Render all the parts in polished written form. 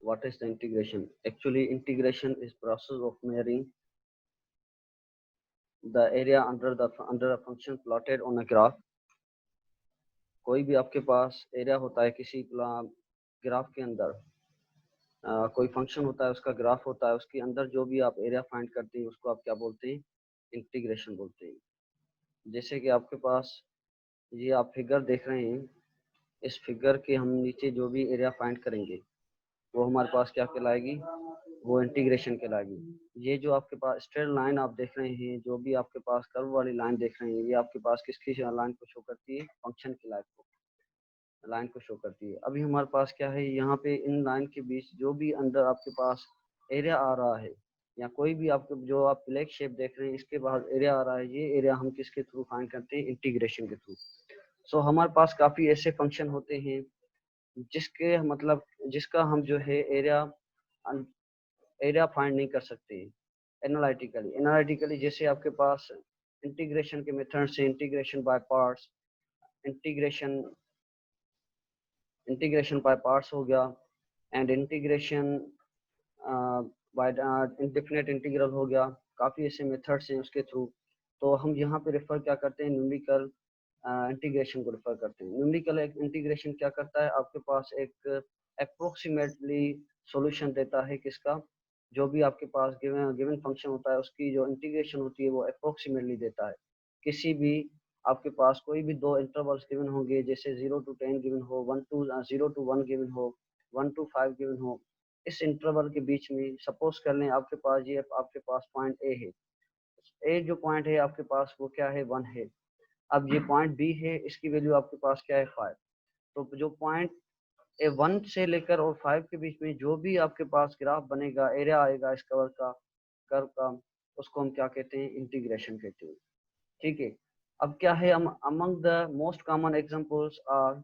What is the integration? Actually, integration is process of measuring the area under a function plotted on a graph. कोई भी आपके पास area होता है किसी graph के अंदर, कोई फंक्शन होता है, उसका ग्राफ होता है, उसके अंदर जो भी आप एरिया फाइंड करते हैं उसको आप क्या बोलते हैं? इंटीग्रेशन बोलते हैं। जैसे कि आपके पास ये आप फिगर देख रहे हैं, इस फिगर के हम नीचे जो भी एरिया फाइंड करेंगे वो हमारे पास क्या कहलाएगी? वो इंटीग्रेशन कहलाएगी। ये जो आपके पास स्ट्रेट लाइन आप देख रहे हैं, जो भी आपके पास कर्व वाली लाइन देख रहे हैं, ये आपके पास किसकी लाइन को शो करती है? फंक्शन की लाइन को शो करती है। अभी हमारे पास क्या है, यहाँ पे इन लाइन के बीच जो भी अंदर आपके पास एरिया आ रहा है, या कोई भी आपके जो आप ब्लैक शेप देख रहे हैं इसके बाद एरिया आ रहा है, ये एरिया हम किसके थ्रू फाइंड करते हैं? इंटीग्रेशन के थ्रू। सो हमारे पास काफी ऐसे फंक्शन होते हैं जिसके मतलब जिसका हम जो है एरिया फाइंड नहीं कर सकते एनालिटिकली। जैसे आपके पास इंटीग्रेशन के मेथड से integration by parts, integration integration by parts हो गया, and integration by indefinite integral हो गया। काफ़ी ऐसे मेथड्स हैं उसके थ्रू। तो हम यहाँ पे रेफर क्या करते हैं? न्यूमेरिकल इंटीग्रेशन को रेफर करते हैं। न्यूमेरिकल इंटीग्रेशन क्या करता है? आपके पास एक अप्रोक्सीमेटली सॉल्यूशन देता है किसका? जो भी आपके पास गिवन फंक्शन होता है उसकी जो इंटीग्रेशन होती है वो अप्रोक्सीमेटली देता है। किसी भी आपके पास कोई भी दो इंटरवल्स गिवन होंगे, जैसे 0 to 10 गिवन हो, 0 to 1 गिवन हो, 1 to 5 गिवन हो, इस इंटरवल के बीच में सपोज कर लें आपके पास ये आपके पास पॉइंट ए है। ए जो पॉइंट है आपके पास वो क्या है? 1 है। अब ये पॉइंट बी है, इसकी वैल्यू आपके पास क्या है? 5। तो जो पॉइंट ए 1 से लेकर और 5 के बीच में जो भी आपके पास ग्राफ बनेगा, एरिया आएगा इस कर्व का, उसको हम क्या कहते हैं? इंटीग्रेशन कहते हैं। ठीक है। अब क्या है, among the most common examples are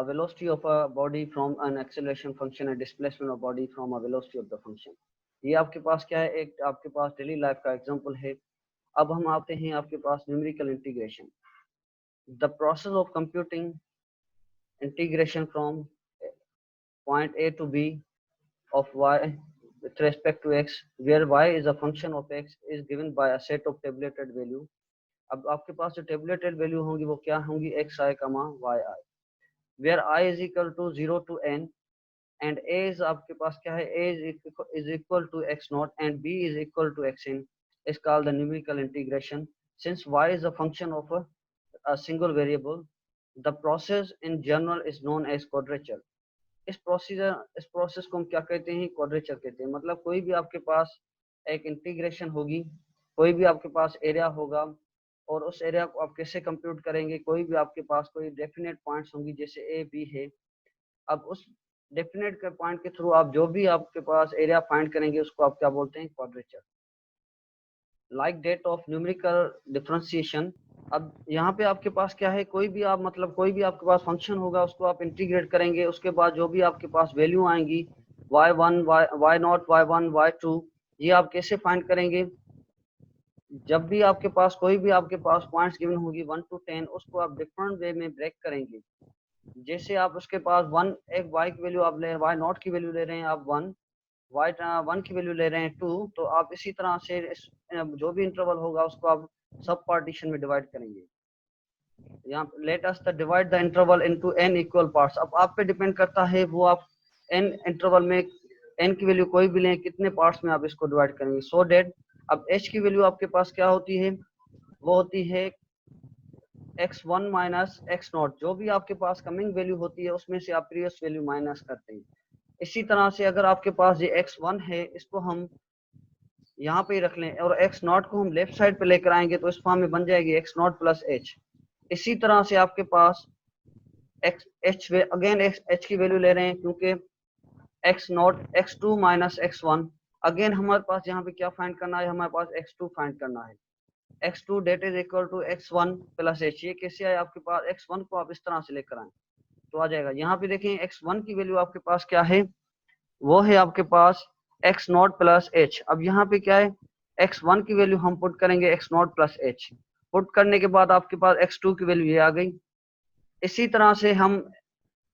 velocity of a body from an acceleration function and displacement of body from a velocity of the function। ये आपके पास क्या है? एक आपके पास डेली लाइफ का एग्जांपल है। अब हम आते हैं आपके पास numerical integration. The process of computing integration from point A to B of y with respect to x, where y is a function of x, is given by a set of tabulated value। अब आपके पास जो tabulated value होंगी वो क्या होंगी? xi, yi, where I is equal to 0 to n and a is आपके पास क्या है? a is equal to x naught and b is equal to xn is called the numerical integration। Since y is a function of a single variable, the process in general is known as quadrature। इस process को हम क्या कहते हैं? Quadrature कहते हैं। मतलब कोई भी आपके पास एक इंटीग्रेशन होगी, कोई भी आपके पास एरिया होगा, और उस एरिया को आप कैसे कंप्यूट करेंगे? कोई भी आपके पास कोई डेफिनेट पॉइंट्स होंगी, जैसे ए बी है। अब उस डेफिनेट के पॉइंट के थ्रू आप जो भी आपके पास एरिया फाइंड करेंगे उसको आप क्या बोलते हैं? Quadrature. Like that of numerical differentiation. अब यहाँ पे आपके पास क्या है? कोई भी आप मतलब कोई भी आपके पास फंक्शन होगा उसको आप इंटीग्रेट करेंगे, उसके बाद जो भी आपके पास वैल्यू आएंगी y1 y0 y1 y2, ये आप कैसे फाइंड करेंगे? जब भी आपके पास कोई भी आपके पास पॉइंट्स गिवन होगी 1 to 10, उसको आप डिफरेंट वे में ब्रेक करेंगे। जैसे आप उसके पास एक y की वैल्यू आप ले, y0 की वैल्यू ले रहे हैं आप 1, y1 की वैल्यू ले रहे हैं 2, तो आप इसी तरह से जो भी इंटरवल होगा उसको आप सब पार्टीशन में डिवाइड करेंगे। यहाँ let us divide the interval into n equal parts. अब आप पे डिपेंड करता है वो आप n इंटरवल में n की वैल्यू कोई भी लें, कितने पार्ट्स में आप इसको डिवाइड करेंगे, सो डेट अब h की वैल्यू आपके पास क्या होती है? वो होती है x1 माइनस x0। जो भी आपके पास कमिंग वैल्यू होती है उसमें से आप प्रीवियस वैल्यू माइनस करते हैं। इसी तरह से अगर आपके पास ये x1 है, इसको हम यहाँ पे ही रख लें, और x0 को हम लेफ्ट साइड पे लेकर आएंगे तो इस फॉर्म में बन जाएगी x0 प्लस h। इसी तरह से आपके पास अगेन h की वैल्यू ले रहे हैं, क्योंकि x0 x2 minus x1। Again हमारे पास यहाँ पे क्या फाइंड करना है? हमारे पास x2 फाइंड करना है। x2 that is equal to x1 plus h। ये कैसे आए आपके पास? x1 को आप इस तरह से लेकर आए तो आ जाएगा। यहाँ पे देखें x1 की वैल्यू आपके पास क्या है? वो है आपके पास x0 प्लस h। अब यहाँ पे क्या है? x1 की वैल्यू हम पुट करेंगे x0 प्लस h। पुट करने के बाद आपके पास x2 की वैल्यू ये आ गई। इसी तरह से हम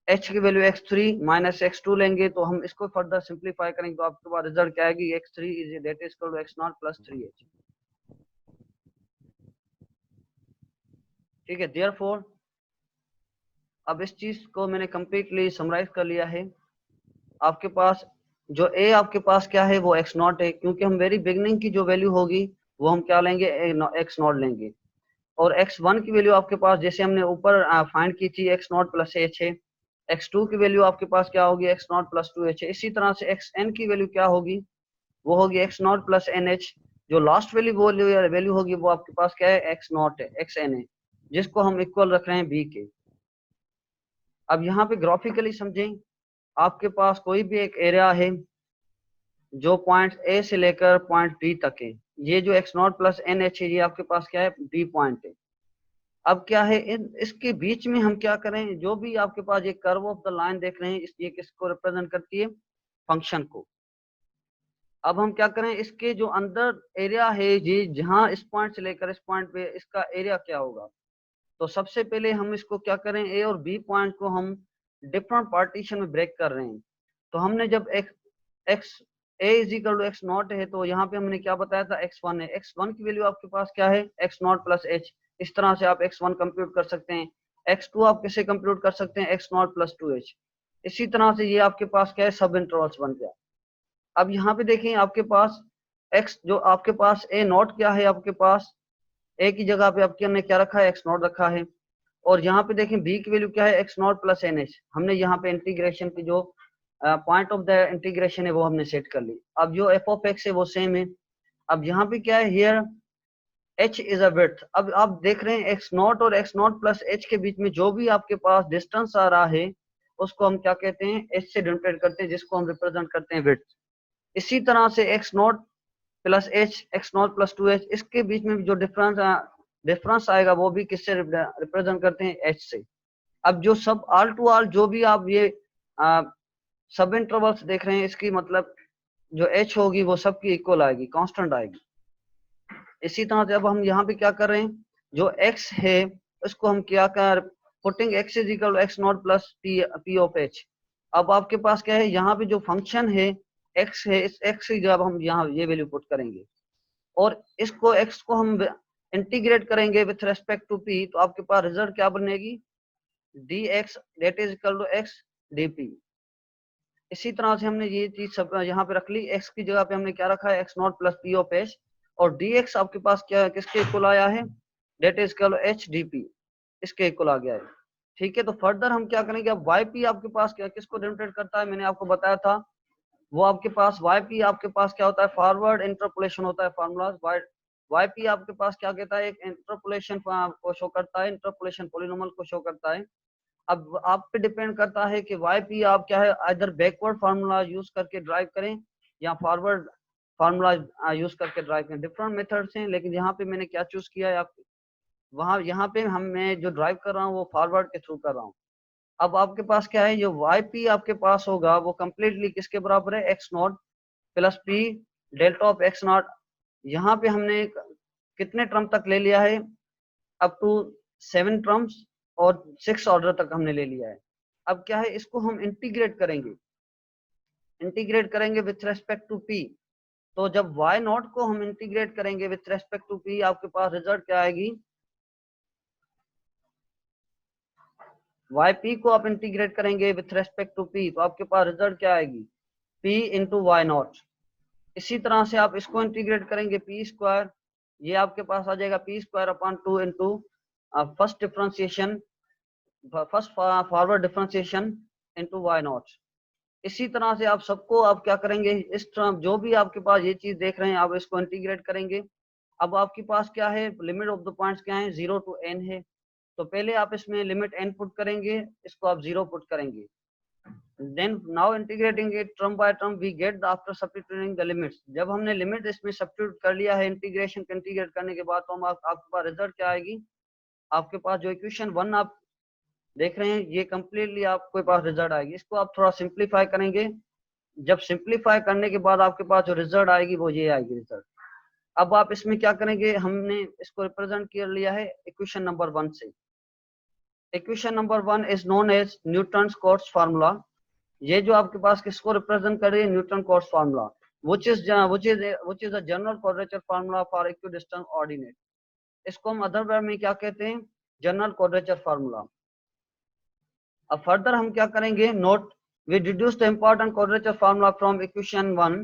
h की वैल्यू x3 माइनस x2 लेंगे, तो हम इसको फर्दर सिंप्लीफाई करेंगे तो आपके पास रिजल्ट क्या आएगी, x3 is that is equal to x0 plus 3h। ठीक है, देयरफॉर अब इस चीज को मैंने कंप्लीटली समराइज कर लिया है। आपके पास जो a आपके पास क्या है वो x0 है, क्योंकि हम वेरी बिगनिंग की जो वैल्यू होगी वो हम क्या लेंगे, x0 लेंगे। और x1 की वैल्यू आपके पास जैसे हमने ऊपर फाइंड की थी x0 प्लस h है। x2 की वैल्यू आपके पास क्या होगी, x0 प्लस 2h है। इसी तरह से xn की वैल्यू क्या होगी, वो होगी x0 प्लस nh। जो लास्ट वैल्यू होगी वो आपके पास क्या है, x0 है, xn है, जिसको हम इक्वल रख रहे हैं b के। अब यहाँ पे ग्राफिकली समझें, आपके पास कोई भी एक एरिया है जो पॉइंट ए से लेकर पॉइंट बी तक है, ये जो x0 प्लस nh है ये आपके पास क्या है, बी पॉइंट है। अब क्या है, इसके बीच में हम क्या करें, जो भी आपके पास ये कर्व ऑफ द लाइन देख रहे हैं, ये किसको रिप्रेजेंट करती है, फंक्शन को। अब हम क्या करें, इसके जो अंदर एरिया है जी, जहां इस पॉइंट से लेकर इस पॉइंट पे इसका एरिया क्या होगा। तो सबसे पहले हम इसको क्या करें, ए और बी पॉइंट को हम डिफरेंट पार्टीशन में ब्रेक कर रहे हैं। तो हमने जब x a is equal to x naught है, तो यहाँ पे हमने क्या बताया था, x1 है। x1 की वैल्यू आपके पास क्या है, x0 प्लस h। इस तरह से आप x1 कंप्यूट कर सकते हैं। x2 आप किसे कंप्यूट कर सकते हैं, x0 प्लस 2h। इसी तरह से ये आपके पास क्या है, सब इंटरवल्स बन गया। अब यहाँ पे देखें, आपके पास x जो आपके पास a नॉट क्या है, आपके पास a की जगह पे आपके हमने क्या रखा है, x0 रखा है। और यहाँ पे देखें b की वैल्यू क्या है, x0 प्लस nh। हमने यहाँ पे इंटीग्रेशन की जो पॉइंट ऑफ द इंटीग्रेशन है वो हमने सेट कर ली। अब जो f ऑफ x है वो सेम है। अब यहाँ पे क्या है, here h is a width. अब आप देख रहे हैं x0 और x0 प्लस h के बीच में जो भी आपके पास डिस्टेंस आ रहा है उसको हम क्या कहते हैं, h से डिनोटेट करते हैं, जिसको हम रिप्रेजेंट करते हैं विड्थ। इसी तरह से x0 plus h, x0 plus 2h, इसके बीच में जो डिफरेंस आएगा वो भी किससे रिप्रेजेंट करते हैं, h से। अब जो सब ऑल टू ऑल जो भी आप ये सब इंटरवल्स देख रहे हैं, इसकी मतलब जो h होगी वो सबकी इक्वल आएगी, कांस्टेंट आएगी। इसी तरह से अब हम यहाँ पे क्या कर रहे हैं, जो x है उसको हम क्या कर, putting x is equal to x0 plus p of h। अब आपके पास क्या है, यहाँ पे जो फंक्शन है x है, इस x की जब हम यहाँ ये वैल्यू पुट करेंगे और इसको x को हम इंटीग्रेट करेंगे विथ रेस्पेक्ट टू p, तो आपके पास रिजल्ट क्या बनेगी, dx that is equal to x dp। इसी तरह से हमने ये चीज सब यहाँ पे रख ली, x की जगह पे हमने क्या रखा है, x0 plus p of h। और dx आपके पास क्या किसके इक्वल आया है, that is equal h dp, इसके इक्वल आ गया है। ठीक है, तो फर्दर हम क्या करेंगे, अब yp आपके पास क्या किसको डिनोटेट करता है, मैंने आपको बताया था, वो आपके पास yp आपके पास क्या होता है, फॉरवर्ड इंटरपोलेशन होता है फॉर्मूला। yp आपके पास क्या कहता है, एक इंटरपोलेशन को शो करता है, इंटरपोलेशन पॉलिनोमियल को शो करता है। अब आप पे डिपेंड करता है कि yp आप क्या है, इधर बैकवर्ड फार्मूला यूज करके ड्राइव करें या फॉरवर्ड फार्मूला यूज करके ड्राइव करें। डिफरेंट मेथड्स हैं, लेकिन यहाँ पे मैंने क्या चूज किया है, आप वहां यहाँ पे मैं जो ड्राइव कर रहा हूँ वो फॉरवर्ड के थ्रू कर रहा हूँ। अब आपके पास क्या है, जो yp आपके पास होगा वो कंप्लीटली किसके बराबर है, x0 plus p delta of x0। यहाँ पे हमने कितने टर्म तक ले लिया है, अप टू 7 टर्म्स और 6 ऑर्डर तक हमने ले लिया है। अब क्या है, इसको हम इंटीग्रेट करेंगे विथ रेस्पेक्ट टू p। तो जब y नॉट को हम इंटीग्रेट करेंगे विथ रेस्पेक्ट टू p, आपके पास रिजल्ट क्या आएगी, yp को आप इंटीग्रेट करेंगे विथ रेस्पेक्ट टू p, तो आपके पास रिजल्ट क्या आएगी, p इंटू वाई नॉट। इसी तरह से आप इसको इंटीग्रेट करेंगे p स्क्वायर, ये आपके पास आ जाएगा p square upon 2 into first differentiation, first forward differentiation into y not. इसी तरह से आप सबको आप क्या करेंगे, इस टर्म जो भी आपके पास ये चीज देख रहे हैं आप इसको इंटीग्रेट करेंगे। अब आपके पास क्या है, लिमिट ऑफ द पॉइंट्स क्या है, 0 टू n है। तो पहले आप इसमें लिमिट n पुट करेंगे, इसको आप 0 पुट करेंगे। Then now integrating it term by term we get after substituting the limits. जब हमने लिमिट इसमें सब्स्टिट्यूट कर लिया है इंटीग्रेशन को इंटीग्रेट करने के बाद, तो हम आपके पास रिजल्ट क्या आएगी, आपके पास जो इक्वेशन 1 आप देख रहे हैं ये कंप्लीटली आपके पास रिजल्ट आएगी। इसको आप थोड़ा सिंप्लीफाई करेंगे, जब सिंप्लीफाई करने के बाद आपके पास जो रिजल्ट आएगी वो ये आएगी रिजल्ट। अब आप इसमें क्या करेंगे, हमने इसको रिप्रेजेंट कर लिया है इक्वेशन नंबर 1 से। Equation number 1 is known as Newton Cotes formula. ये जो आपके पास किसको रिप्रेजेंट कर रही है, Newton Cotes formula, which is a general quadrature formula for equidistant ordinate। इसको हम अदर वर्ड में क्या कहते हैं, जनरल क्वाड्रेचर फार्मूला। अब फर्दर हम क्या करेंगे, note we deduce the important quadrature formula from equation 1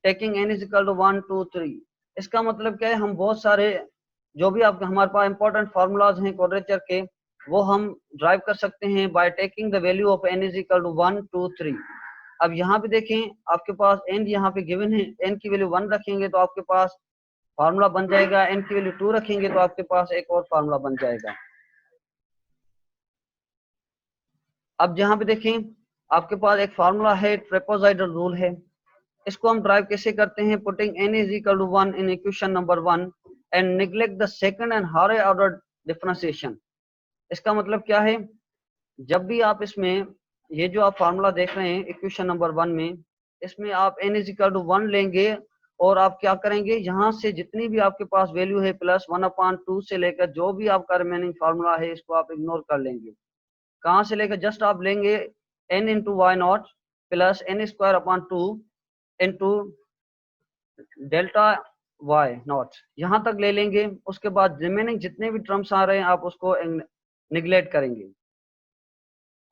taking n is equal to 1 2 3। इसका मतलब क्या है, हम बहुत सारे जो भी आपके हमारे पास इंपॉर्टेंट फार्मूलाज हैं क्वाड्रेचर के, वो हम ड्राइव कर सकते हैं by taking the value of n is equal to 1 2 3। अब यहाँ पे देखें आपके पास n यहाँ पे गिवन है, n की वैल्यू 1 रखेंगे तो आपके पास फार्मूला बन जाएगा, n की वैल्यू 2 रखेंगे तो आपके पास एक और फार्मूला बन जाएगा। अब यहाँ पे देखें आपके पास एक फार्मूला है, ट्रेपेजॉइडल रूल है। इसको हम ड्राइव कैसे करते हैं, putting n is equal to 1 in equation number 1 and neglect the second and higher order differentiation. इसका मतलब क्या है, जब भी आप इसमें ये जो आप फार्मूला देख रहे हैं इक्वेशन नंबर 1 में, इसमें आप n इज इक्वल टू 1 लेंगे और आप क्या करेंगे, यहाँ से जितनी भी आपके पास वैल्यू है प्लस 1/2 से लेकर जो भी आपका रिमेनिंग फार्मूला है इसको आप इग्नोर कर लेंगे। कहाँ से लेकर, जस्ट आप लेंगे n into y not plus n square upon 2 into delta y naught, यहाँ तक ले लेंगे। उसके बाद रिमेनिंग जितने भी टर्म्स आ रहे हैं आप उसको निगलेक्ट करेंगे।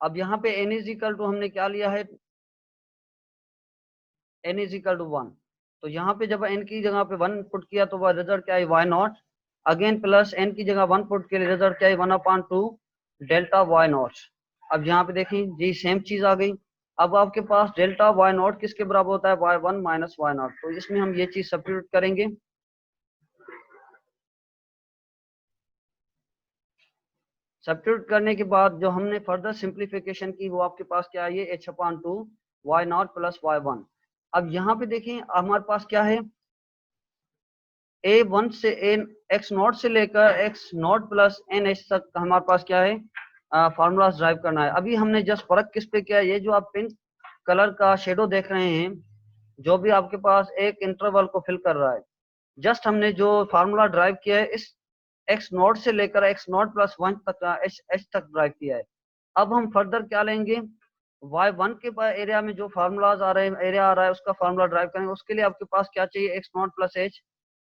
अब यहाँ पे n इज इक्वल टू हमने क्या लिया है, n इज इक्वल टू 1, तो यहाँ पे जब n की जगह पे 1 पुट किया तो वह रिजल्ट क्या है, y naught, again plus n की जगह 1 पुट के लिए रिजल्ट क्या है, 1/2 डेल्टा वाई नॉट। अब यहाँ पे देखें जी सेम चीज आ गई। अब आपके पास डेल्टा वाई नॉट किसके बराबर होता है, y1 माइनस वाई नॉट। तो इसमें हम ये चीज सब्स्टिट्यूट करेंगे। सब्स्टिट्यूट करने के बाद जो हमने फर्दर सिंप्लीफिकेशन की वो आपके पास क्या है, ये h/2 why not plus y1। अब यहाँ पे देखें हमारे पास क्या है, a1 से x नॉट से लेकर x नॉट प्लस nh तक हमारे पास क्या है, फार्मूलाज ड्राइव करना है। अभी हमने जस्ट फर्क किस पे किया है, ये जो आप पिंक कलर का शेडो देख रहे हैं जो भी आपके पास एक इंटरवल को फिल कर रहा है, जस्ट हमने जो फार्मूला ड्राइव किया है इस x नॉट से लेकर x नॉट प्लस 1 तक h तक ड्राइव किया है। अब हम फर्दर क्या लेंगे, y1 के पास एरिया में जो फार्मूलाज आ रहे हैं, एरिया आ रहा है उसका फार्मूला ड्राइव करेंगे। उसके लिए आपके पास क्या चाहिए, x not plus h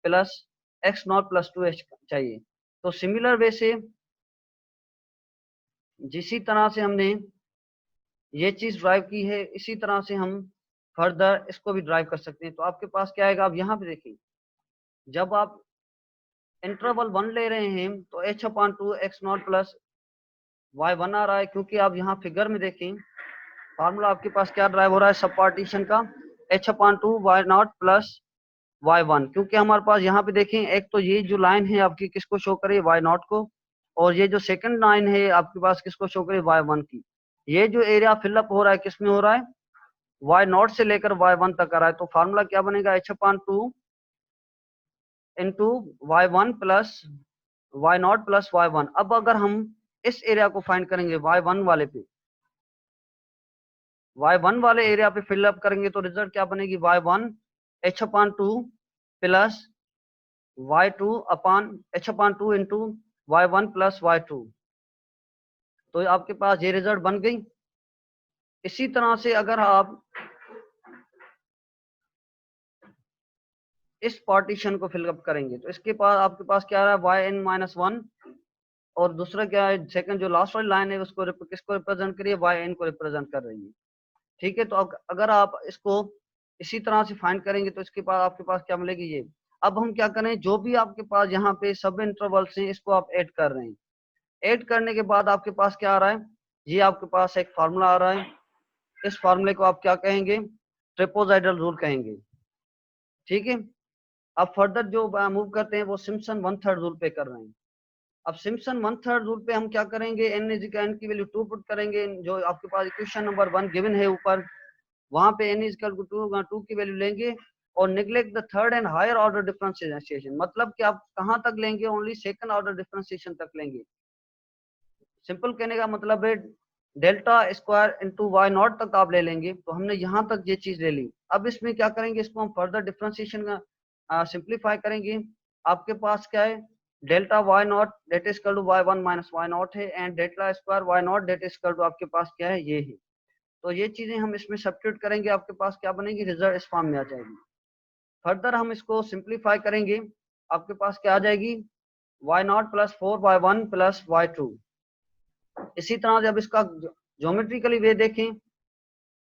plus x not plus 2h चाहिए। तो सिमिलर वे से जिसी तरह से हमने ये चीज ड्राइव की है इसी तरह से हम फर्दर इसको भी ड्राइव कर सकते हैं। तो आपके पास क्या आएगा, अब यहाँ पे देखिए जब आप इंटरवल 1 ले रहे हैं तो h/2 x not plus y1 आ रहा है, क्योंकि आप यहाँ फिगर में देखें फार्मूला आपके पास क्या ड्राइव हो रहा है, सब पार्टीशन का h/2 y not plus y1। क्योंकि हमारे पास यहाँ पे देखें एक तो ये जो लाइन है आपकी किसको शो करे, y नॉट को, और ये जो सेकंड लाइन है आपके पास किसको शो करे, y1 की। ये जो एरिया फिलअप हो रहा है किसमें हो रहा है, y नॉट से लेकर y1 तक आ रहा है। तो फार्मूला क्या बनेगा, h/2 into y1 plus y not plus y1। अब अगर हम इस एरिया को फाइंड करेंगे y1 वाले पे, y1 वाले एरिया पे फिलअप करेंगे तो रिजल्ट क्या बनेगी, y1 h/2 plus y2 upon h/2 into y1 plus y2। तो आपके पास ये रिजल्ट बन गई। इसी तरह से अगर आप इस पार्टीशन को फिलअप करेंगे तो इसके पास आपके पास क्या आ रहा है, yn माइनस 1, और दूसरा क्या है, सेकंड जो लास्ट वाली लाइन है उसको किसको रिप्रेजेंट करिए, yn को रिप्रेजेंट कर रही है। ठीक है, तो अगर आप इसको इसी तरह से फाइंड करेंगे तो इसके पास आपके पास क्या मिलेगी ये। अब हम क्या करें, जो भी आपके पास यहाँ पे सब इंटरवल्स हैं इसको आप ऐड कर रहे हैं। ऐड करने के बाद आपके पास क्या आ रहा है, ये आपके पास एक फार्मूला आ रहा है। इस फार्मूले को आप क्या कहेंगे, ट्रेपेजॉइडल रूल कहेंगे। ठीक है, अब फर्दर जो मूव करते हैं वो सिम्पसन 1/3 रूल पे कर रहे हैं। अब सिम्पसन 1/3 रूल पे हम क्या करेंगे, n की वैल्यू 2 पुट करेंगे, जो आपके पास इक्वेशन नंबर 1 गिवन है ऊपर, वहां पे n इक्वल टू 2 की वैल्यू लेंगे और neglect the third and higher order differentiation. मतलब कि आप कहां तक लेंगे, ओनली सेकंड ऑर्डर डिफरेंशिएशन तक लेंगे। सिंपल कहने का मतलब है delta square into y naught तक आप ले लेंगे। तो हमने यहाँ तक ये चीज ले ली। अब इसमें क्या करेंगे, इसको हम फर्दर डिफरेंशिएशन का सिंप्लीफाई करेंगे। आपके पास क्या है, delta y naught that is to y one minus y naught है, and delta square y naught that is to आपके पास क्या है, ये है। तो ये चीजें हम इसमें सब्स्टिट्यूट करेंगे, आपके पास क्या बनेगी, रिजल्ट इस फॉर्म में आ जाएगी। फर्दर हम इसको सिंप्लीफाई करेंगे, आपके पास क्या आ जाएगी, y not plus four y one plus y two. इसी तरह जब इसका ज्योमेट्रिकली वे देखें,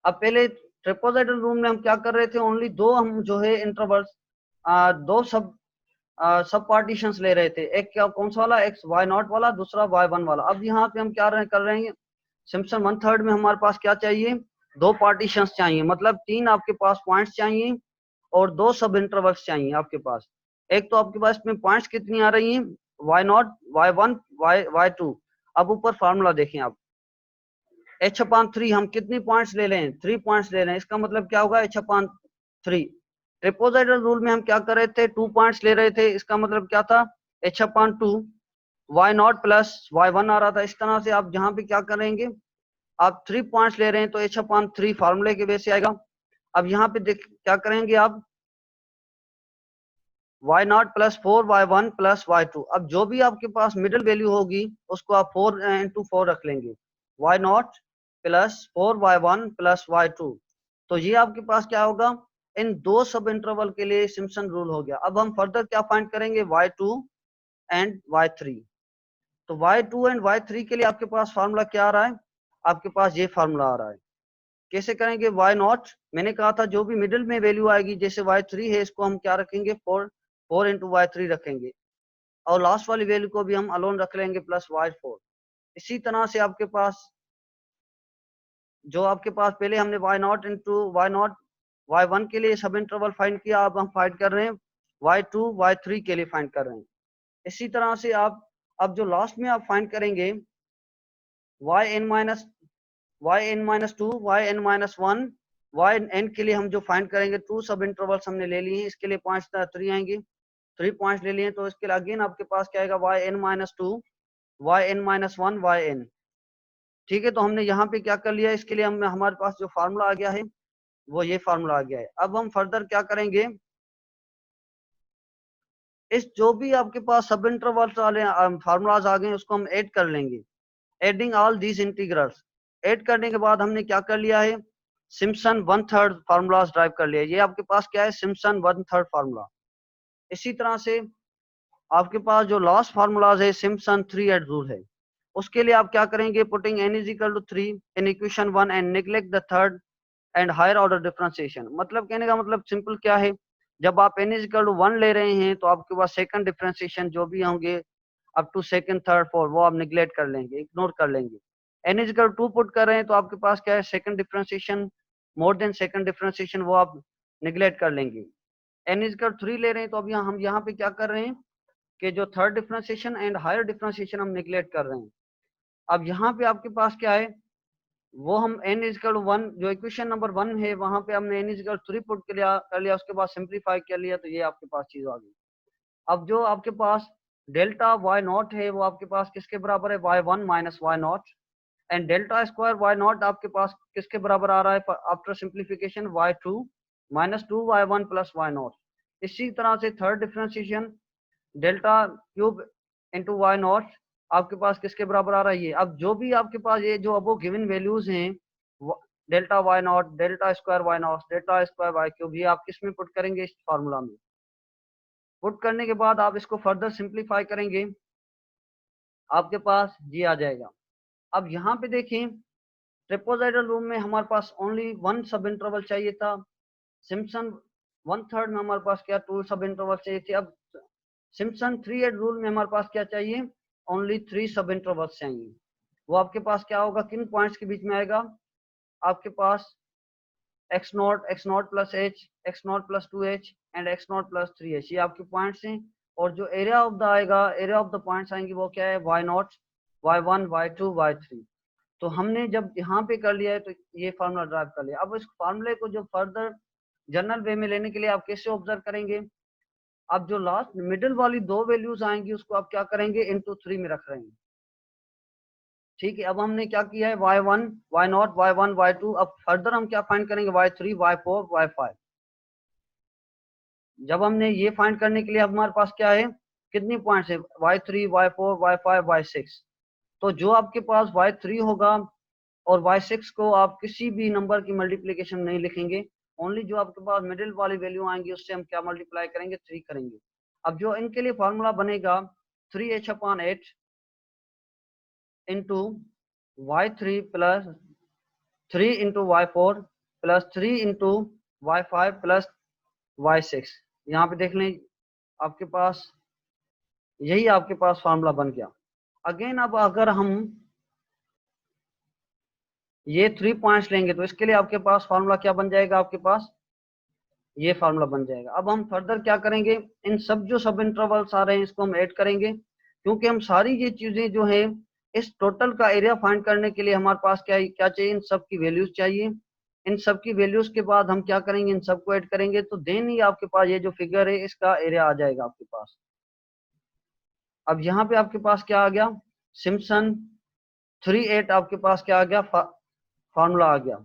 अब पहले ट्रिपोजाइडल रूल में हम क्या कर रहे थे, ओनली दो हम जो है इंटरवल्स, दो सब पार्टीशंस ले रहे थे, एक क्या कौन सा वाला, एक्स वाई नॉट वाला, दूसरा वाई वन वाला। अब यहाँ पे हम क्या कर रहे हैं, सिम्पसन वन थर्ड में हमारे पास क्या चाहिए, दो पार्टीशंस चाहिए, मतलब तीन आपके पास पॉइंट्स चाहिए और दो सब इंटरवल्स चाहिए आपके पास। एक तो आपके पास में पॉइंट्स कितनी आ रही हैं, y not y one y two. अब ऊपर फार्मूला देखें आप, एच अपान थ्री, हम कितनी पॉइंट्स ले लें, 3 पॉइंट्स ले लें, इसका मतलब क्या होगा, एच अपान थ्री। ट्रिपोजाइडल रूल में हम क्या कर रहे थे, 2 पॉइंट्स ले रहे थे, इसका मतलब क्या था, H upon two, y not plus y one आ रहा था। इस तरह से आप जहां पे क्या करेंगे, आप 3 पॉइंट्स ले रहे हैं तो एच अपान थ्री फार्मूले के बेस से आएगा। अब यहाँ पे देख क्या करेंगे आप, y not plus four y one plus y two. अब जो भी आपके पास मिडिल वैल्यू होगी उसको आप 4 इंटू 4 रख लेंगे, y not plus four y one plus y two. तो ये आपके पास क्या होगा, इन दो सब इंटरवल के लिए सिम्पसन रूल हो गया। अब हम फर्दर क्या फाइंड करेंगे, y two and y three. तो y two and y three के लिए आपके पास फार्मूला क्या आ रहा है, आपके पास ये फार्मूला आ रहा है। कैसे करेंगे, वाई नॉट, मैंने कहा था जो भी मिडिल में वैल्यू आएगी, जैसे वाई थ्री है, इसको हम क्या रखेंगे, 4 इंटू वाई थ्री रखेंगे, और लास्ट वाली वैल्यू को भी हम अलोन रख लेंगे प्लस वाई फोर। इसी तरह से आपके पास जो आपके पास पहले हमने y nought into y not y one के लिए सब इंटरवल फाइंड किया, अब हम फाइंड कर रहे हैं वाई टू वाई थ्री के लिए फाइंड कर रहे हैं। इसी तरह से आप अब जो लास्ट में आप फाइंड करेंगे, y n minus two y n minus one y n के लिए हम जो फाइंड करेंगे, टू सब इंटरवल्स हमने ले लिए हैं, इसके लिए पॉइंट्स 3 आएंगे, 3 पॉइंट्स ले लिए, तो इसके लिए अगेन आपके पास क्या आएगा, y n minus two y n minus one y n. ठीक है, तो हमने यहाँ पे क्या कर लिया, इसके लिए हम हमारे पास जो फार्मूला आ गया है वो ये फार्मूला आ गया है। अब हम फर्दर क्या करेंगे, इस जो भी आपके पास सब इंटरवल्स वाले फार्मूलाज आ गए उसको हम ऐड कर लेंगे, adding all these integrals. Add करने के बाद हमने क्या कर लिया है, Simpson one third formulas drive कर लिया। ये आपके पास क्या है, सिम्पसन वन थर्ड फार्मूला। इसी तरह से आपके पास जो लास्ट फार्मूलाज है, सिम्पसन थ्री एड रूल है, उसके लिए आप क्या करेंगे, putting n is equal to 3 in equation 1 and neglect the third and higher order differentiation. मतलब कहने का मतलब सिंपल क्या है, जब आप n इज इक्वल टू 1 ले रहे हैं तो आपके पास सेकंड डिफरेंशिएशन जो भी होंगे up to second third fourth, वो आप निगलेक्ट कर लेंगे, इग्नोर कर लेंगे। n is equal to 2 put कर रहे हैं तो आपके पास क्या है, second differentiation more than second differentiation, वो आप निगलेक्ट कर लेंगे। n इज इक्वल 3 ले रहे हैं तो अब हम यहाँ पे क्या कर रहे हैं कि जो third differentiation and higher differentiation हम निगलेक्ट कर रहे हैं। अब यहाँ पे आपके पास क्या है, वो हम n इजकल वन, जो इक्वेशन नंबर 1 है वहां पे हमने n इजकल 3 पुट कर लिया, उसके बाद सिंप्लीफाई कर लिया, तो ये आपके पास चीज आ गई। अब जो आपके पास डेल्टा वाई नॉट है वो आपके पास किसके बराबर है, y one minus y nought, and delta square y nought आपके पास किसके बराबर आ रहा है, after simplification y two minus two y one plus y not. इसी तरह से third differentiation delta cube into y nought आपके पास किसके बराबर आ रहा है, ये। अब जो भी आपके पास ये जो अब गिवन वैल्यूज हैं, delta y nought, delta square y nought, delta square y cube, ये आप किस में पुट करेंगे, इस फार्मूला में पुट करने के बाद आप इसको फर्दर सिंप्लीफाई करेंगे, आपके पास ये आ जाएगा। अब यहाँ पे देखें, ट्रिपोजाइडल रूम में हमारे पास ओनली 1 सब इंटरवल चाहिए था, सिम्पसन वन थर्ड में हमारे पास क्या 2 सब इंटरवल चाहिए थे। अब सिम्पसन थ्री एड रूल में हमारे पास क्या चाहिए, ओनली 3 सब इंटरवल्स चाहिए। वो आपके पास क्या होगा, किन पॉइंट्स के बीच में आएगा, आपके पास x naught plus H, x naught plus two H and x naught plus three H, ये आपके पॉइंट्स हैं। और जो एरिया ऑफ द आएगा, एरिया ऑफ द पॉइंट्स आएंगे वो क्या है, y not y one y two y three. तो हमने जब यहाँ पे कर लिया है तो ये फार्मूला ड्राइव कर लिया। अब इस फार्मूले को जो फर्दर जनरल वे में लेने के लिए आप कैसे ऑब्जर्व करेंगे, अब जो लास्ट मिडिल वाली दो वैल्यूज आएंगी उसको आप क्या करेंगे, इनटू 3 में रख रहे हैं। ठीक है, अब हमने क्या किया है, y one y not y one y two. अब फर्दर हम क्या फाइंड करेंगे, y three y four y five. जब हमने ये फाइंड करने के लिए हमारे पास क्या है, कितनी पॉइंट्स है, y3, y4, y5, y6। तो जो आपके पास y3 होगा और y6 को आप किसी भी नंबर की मल्टीप्लीकेशन नहीं लिखेंगे, ओनली जो आपके पास मिडिल वाली वैल्यू आएंगी उससे हम क्या मल्टीप्लाई करेंगे, 3 करेंगे। अब जो इनके लिए फॉर्मूला बनेगा 3h/8 into y3 plus 3 into y4 plus 3 into y5 plus y6। यहाँ पे देख लें आपके पास यही आपके पास फार्मूला बन गया। अगेन अब अगर हम ये 3 पॉइंट्स लेंगे तो इसके लिए आपके पास फार्मूला क्या बन जाएगा, आपके पास ये फार्मूला बन जाएगा। अब हम फर्दर क्या करेंगे, इन सब जो सब इंटरवल्स आ रहे हैं इसको हम ऐड करेंगे, क्योंकि हम सारी ये चीजें जो है इस टोटल का एरिया फाइंड करने के लिए हमारे पास क्या क्या चाहिए, इन सब की वैल्यूज चाहिए। इन सब की वैल्यूज के बाद हम क्या करेंगे, इन सबको ऐड करेंगे, तो देन ही आपके पास ये जो फिगर है इसका एरिया आ जाएगा आपके पास। अब यहाँ पे आपके पास क्या आ गया, सिम्पसन 3/8 आपके पास क्या आ गया, फार्मूला आ गया।